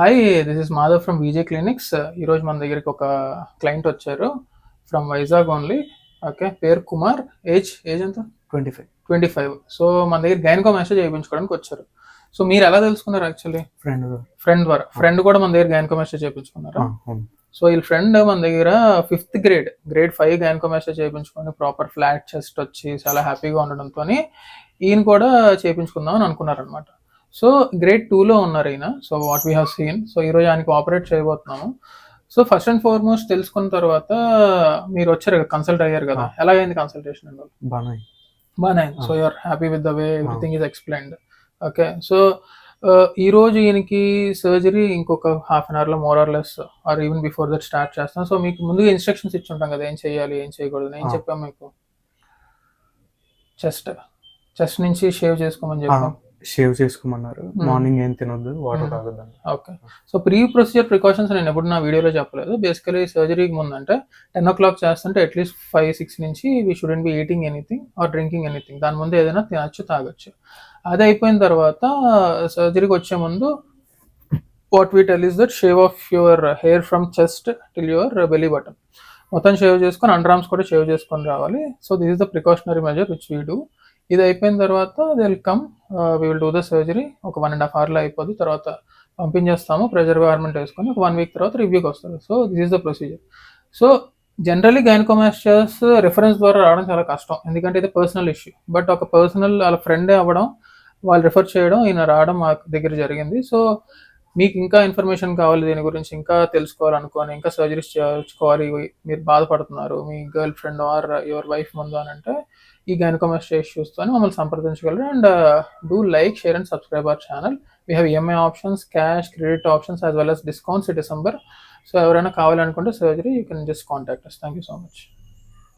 Hi, this is Madhav from VJ clinics. ఈరోజు మన దగ్గరికి ఒక క్లయింట్ వచ్చారు ఫ్రమ్ వైజాగ్ ఓన్లీ. ఓకే, పేరు కుమార్. ఏజ్ ఎంత? 25. 25. సో మన దగ్గర గైనకో మెసేజ్ చేయించుకోవడానికి వచ్చారు. సో మీరు ఎలా తెలుసుకున్నారు? యాక్చువల్లీ ఫ్రెండ్ ద్వారా. ఫ్రెండ్ కూడా మన దగ్గర గైనకో మెసేజ్ చేయించుకున్నారా? సో వీళ్ళ ఫ్రెండ్ మన దగ్గర 5th గ్రేడ్ 5 గైనకో మెసేజ్ చేయించుకొని ప్రాపర్ ఫ్లాట్ చెస్ట్ వచ్చి చాలా హ్యాపీగా ఉండడంతో ఈయన కూడా చేయించుకుందాం అని అనుకున్నారనమాట. సో గ్రేడ్ 2లో ఉన్నారు ఈయన. So what we have seen. So ఈరోజు ఆయనకి ఆపరేట్ చేయబోతున్నాము. సో ఫస్ట్ అండ్ ఫార్మోస్ట్ తెలుసుకున్న తర్వాత మీరు వచ్చారు కదా, కన్సల్ట్ అయ్యారు కదా, ఎలా అయింది కన్సల్టేషన్ అండి? బాగానే. So you are happy with the way everything is explained. Okay, so ఈ రోజు ఈయనకి సర్జరీ ఇంకొక హాఫ్ అన్ అవర్లో more or less or even before that start చేస్తాం. సో మీకు ముందుగా ఇన్స్ట్రక్షన్స్ ఇచ్చి ఉంటాం కదా, ఏం చేయాలి ఏం చేయకూడదు. ఏం చెప్పాం మీకు? చెస్ట్ నుంచి షేవ్ చేసుకోమని చెప్పాం. షేవ్ చేసుకోమన్నారు. మార్నింగ్ ఏం తినొద్దు, వాటర్ తాగొద్దు. Okay, so pre procedure precautions నేను ఎప్పుడు నా వీడియోలో చెప్పలేదు. బేసికలీ సర్జరీకి ముందంటే 10 o'clock చేస్తుంటే అట్లీస్ట్ 5-6 నుంచి we shouldn't be eating anything or drinking anything. దాని ముందు ఏదైనా తినచ్చు, తాగొచ్చు. అది అయిపోయిన తర్వాత సర్జరీకి వచ్చే ముందు what we tell is that shave of your hair from chest till your belly button. మొత్తం షేవ్ చేసుకొని అండర్ ఆర్మ్స్ కూడా షేవ్ చేసుకొని రావాలి. So this is the precautionary measure which we do. ఇది అయిపోయిన తర్వాత they will come, we will do the surgery. ఒక 1.5 hourలో అయిపోద్ది. తర్వాత పంపించేస్తాము, ప్రెజర్ గార్మెంట్ వేసుకొని. ఒక 1 week తర్వాత రివ్యూకి వస్తుంది. So this is the procedure. So generally gynaecomastias reference ద్వారా రావడం చాలా కష్టం, ఎందుకంటే ఇది పర్సనల్ ఇష్యూ. బట్ ఒక పర్సనల్ వాళ్ళ ఫ్రెండే అవ్వడం, వాళ్ళు రిఫర్ చేయడం, ఈయన రావడం మా దగ్గర జరిగింది. సో మీకు ఇంకా ఇన్ఫర్మేషన్ కావాలి, దీని గురించి ఇంకా తెలుసుకోవాలనుకోని, ఇంకా సర్జరీస్ చేయించుకోవాలి, మీరు బాధపడుతున్నారు మీ girl friend or your wife ముందు అని అంటే ఈ గైనకోమాస్టియా ఇష్యూస్తో మమ్మల్ని సంప్రదించగలరు. And do like, share and subscribe our channel. We have EMI options, cash, credit options as well as discounts ఈ డిసెంబర్. సో ఎవరైనా కావాలనుకుంటే surgery, you can just contact us. Thank you so much.